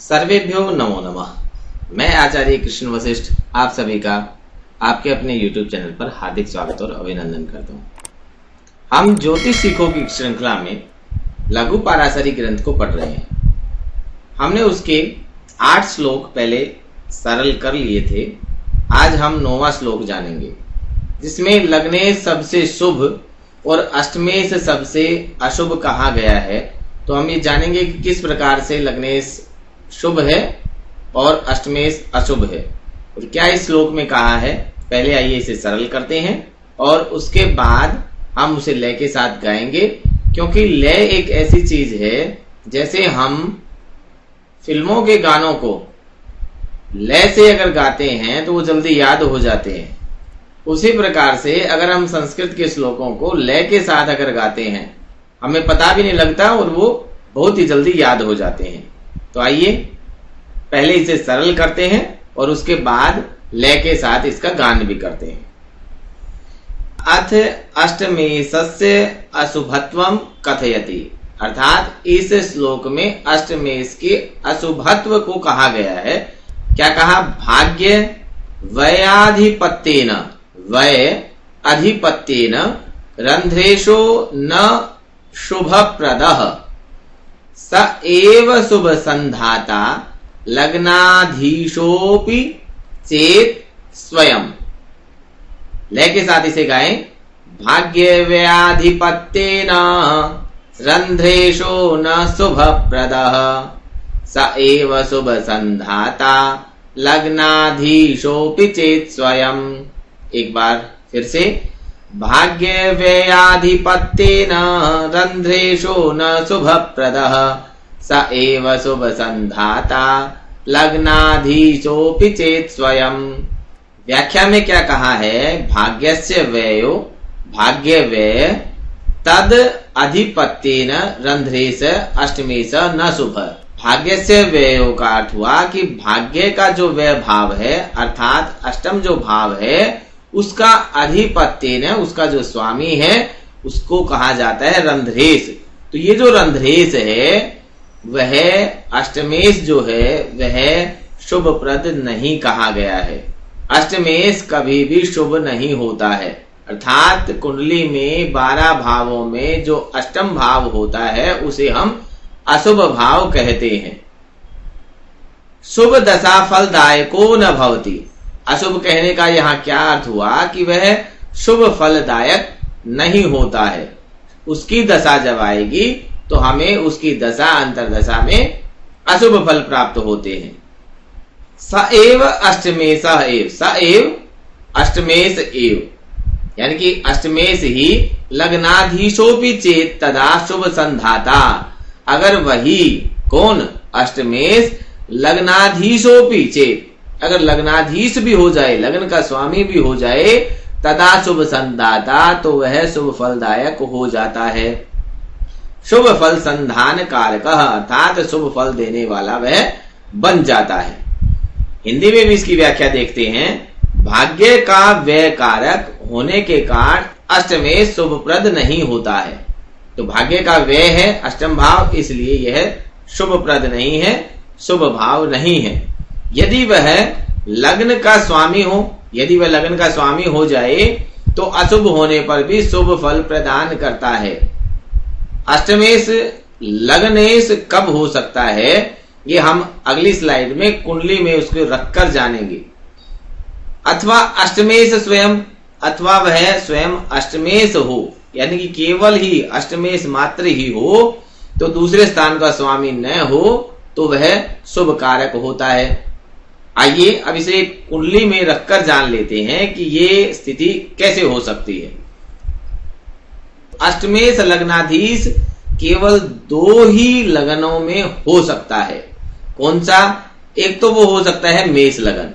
सर्वेभ्यो नमो नमः। मैं आचार्य कृष्ण वशिष्ठ आप सभी का आपके अपने YouTube चैनल पर हार्दिक स्वागत और अभिनंदन करता हूँ। हम ज्योतिष सीखों की श्रृंखला में लघु पाराशरी ग्रंथ को पढ़ रहे हैं। हमने उसके 8 श्लोक पहले सरल कर लिए थे। आज हम 9वां श्लोक जानेंगे, जिसमें लग्नेश सबसे शुभ और अष्टमेश सबसे अशुभ कहा गया है। तो हम ये जानेंगे कि किस प्रकार से लग्नेश शुभ है और अष्टमेश अशुभ है और क्या इस श्लोक में कहा है। पहले आइए इसे सरल करते हैं और उसके बाद हम उसे लय के साथ गाएंगे, क्योंकि लय एक ऐसी चीज है जैसे हम फिल्मों के गानों को लय से अगर गाते हैं तो वो जल्दी याद हो जाते हैं। उसी प्रकार से अगर हम संस्कृत के श्लोकों को लय के साथ अगर गाते हैं, हमें पता भी नहीं लगता और वो बहुत ही जल्दी याद हो जाते हैं। तो आइए पहले इसे सरल करते हैं और उसके बाद लय के साथ इसका गान भी करते हैं। अथ अष्टमेशस्य अशुभत्वं कथयति, अर्थात इस श्लोक में अष्टमेश के अशुभत्व को कहा गया है। क्या कहा? भाग्य व्ययाधिपत्येन, वय अधिपत्येन रंध्रेशो न शुभप्रदः, स एव शुभ संधाता लग्नाधीशोपि चेत स्वयं। लय के साथ इसे गाएं। भाग्य व्याधिपत्येन रंध्रेशो न शुभप्रदः, स एव शुभ संधाता लग्नाधीशोपि चेत स्वयं। एक बार फिर से। भाग्य व्ययाधिपत्येन रंध्रेशो न शुभप्रदः, स एव शुभ संधाता लग्नाधीशोऽपि चेत स्वयं। व्याख्या में क्या कहा है? भाग्यस्य व्ययो, भाग्य व्यय, तद अधिपत्येन रंध्रेश अष्टमेश न शुभ। भाग्यस्य व्ययो का अर्थ हुआ कि भाग्य का जो व्यय भाव है, अर्थात अष्टम जो भाव है, उसका अधिपत्य न, उसका जो स्वामी है, उसको कहा जाता है रंध्रेश। तो ये जो रंध्रेश है वह अष्टमेश जो है वह शुभप्रद नहीं कहा गया है। अष्टमेश कभी भी शुभ नहीं होता है। अर्थात कुंडली में 12 भावों में जो अष्टम भाव होता है उसे हम अशुभ भाव कहते हैं। शुभ दशा फलदायको न भवति। अशुभ कहने का यहाँ क्या अर्थ हुआ कि वह शुभ फलदायक नहीं होता है। उसकी दशा जब आएगी तो हमें उसकी दशा अंतरदशा में अशुभ फल प्राप्त होते हैं। स एव अष्टमेश एव, स एव अष्टमेश एव, यानी कि अष्टमेश ही लग्नाधीशोपि चेत तदा शुभ संधाता। अगर वही कौन? अष्टमेश लग्नाधीशोपि चेत, अगर लग्नाधीश भी हो जाए, लग्न का स्वामी भी हो जाए, तदा शुभ संधाता, तो वह शुभ फलदायक हो जाता है। शुभ फल संधान कारक, अर्थात शुभ फल देने वाला वह बन जाता है। हिंदी में भी इसकी व्याख्या देखते हैं। भाग्य का व्यय कारक होने के कारण अष्टमेश शुभप्रद नहीं होता है। तो भाग्य का व्यय है अष्टम भाव, इसलिए यह शुभप्रद नहीं है, शुभ भाव नहीं है। यदि वह लग्न का स्वामी हो, यदि वह लग्न का स्वामी हो जाए तो अशुभ होने पर भी शुभ फल प्रदान करता है। अष्टमेश लग्नेश कब हो सकता है ये हम अगली स्लाइड में कुंडली में उसको रखकर जानेंगे। अथवा अष्टमेश स्वयं, अथवा वह स्वयं अष्टमेश हो, यानी कि केवल ही अष्टमेश मात्र ही हो, तो दूसरे स्थान का स्वामी न हो तो वह शुभ कारक होता है। आइए अब इसे कुंडली में रखकर जान लेते हैं कि ये स्थिति कैसे हो सकती है। अष्टमेश लग्नाधीश केवल 2 ही लगनों में हो सकता है। कौन सा? एक तो वो हो सकता है मेष लगन।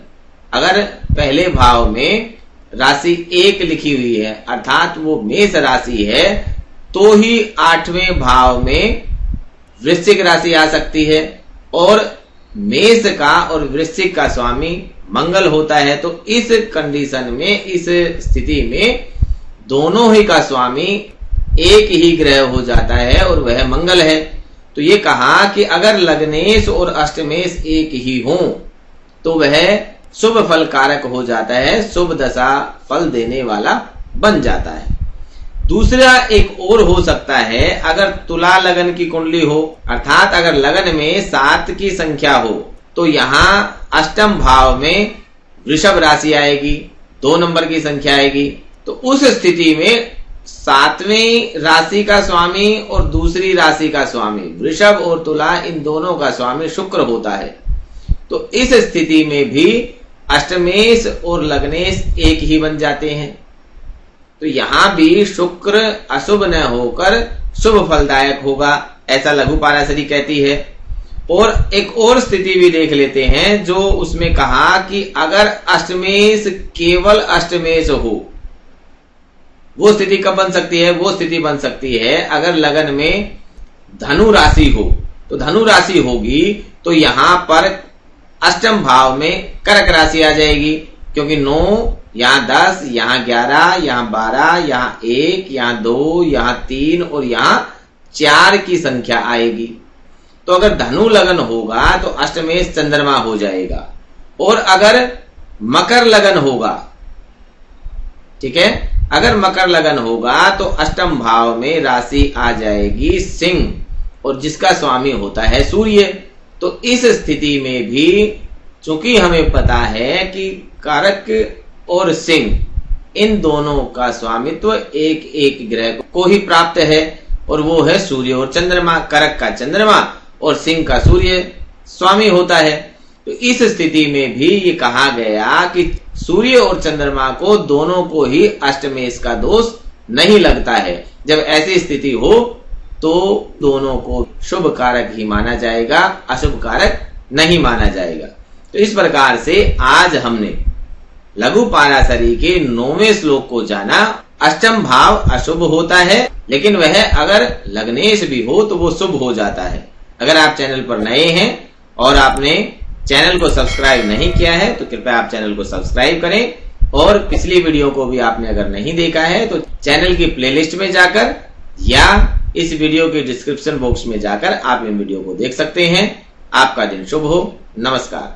अगर पहले भाव में राशि 1 लिखी हुई है, अर्थात वो मेष राशि है, तो ही 8वें भाव में वृश्चिक राशि आ सकती है। और मेष का और वृश्चिक का स्वामी मंगल होता है। तो इस कंडीशन में, इस स्थिति में दोनों ही का स्वामी एक ही ग्रह हो जाता है और वह मंगल है। तो ये कहा कि अगर लग्नेश और अष्टमेश एक ही हो तो वह शुभ फल कारक हो जाता है, शुभ दशा फल देने वाला बन जाता है। दूसरा एक और हो सकता है, अगर तुला लगन की कुंडली हो, अर्थात अगर लगन में 7 की संख्या हो तो यहाँ अष्टम भाव में वृषभ राशि आएगी, 2 नंबर की संख्या आएगी। तो उस स्थिति में 7वीं राशि का स्वामी और दूसरी राशि का स्वामी वृषभ और तुला, इन दोनों का स्वामी शुक्र होता है। तो इस स्थिति में भी अष्टमेश और लग्नेश एक ही बन जाते हैं। तो यहां भी शुक्र अशुभ न होकर शुभ फलदायक होगा, ऐसा लघु पाराशरी कहती है। और एक और स्थिति भी देख लेते हैं, जो उसमें कहा कि अगर अष्टमेश केवल अष्टमेश हो, वो स्थिति कब बन सकती है? वो स्थिति बन सकती है अगर लगन में धनु राशि हो। तो धनु राशि होगी तो यहां पर अष्टम भाव में कर्क राशि आ जाएगी, क्योंकि 9, यहाँ 10, यहाँ 11, यहाँ 12, यहाँ 1, यहाँ 2, यहाँ 3 और यहाँ 4 की संख्या आएगी। तो अगर धनु लगन होगा तो अष्टमेश चंद्रमा हो जाएगा। और अगर मकर लगन होगा, ठीक है, अगर मकर लगन होगा तो अष्टम भाव में राशि आ जाएगी सिंह, और जिसका स्वामी होता है सूर्य। तो इस स्थिति में भी चूंकि हमें पता है कि कारक और सिंह इन दोनों का स्वामित्व एक एक ग्रह को ही प्राप्त है, और वो है सूर्य और चंद्रमा। कारक का चंद्रमा और सिंह का सूर्य स्वामी होता है। तो इस स्थिति में भी ये कहा गया कि सूर्य और चंद्रमा को दोनों को ही अष्टमेश का दोष नहीं लगता है। जब ऐसी स्थिति हो तो दोनों को शुभ कारक ही माना जाएगा, अशुभ कारक नहीं माना जाएगा। तो इस प्रकार से आज हमने लघु पाराशरी के 9वें श्लोक को जाना। अष्टम भाव अशुभ होता है, लेकिन वह अगर लग्नेश भी हो तो वो शुभ हो जाता है। अगर आप चैनल पर नए हैं और आपने चैनल को सब्सक्राइब नहीं किया है तो कृपया आप चैनल को सब्सक्राइब करें, और पिछली वीडियो को भी आपने अगर नहीं देखा है तो चैनल की प्लेलिस्ट में जाकर या इस वीडियो के डिस्क्रिप्शन बॉक्स में जाकर आप इन वीडियो को देख सकते हैं। आपका दिन शुभ हो। नमस्कार।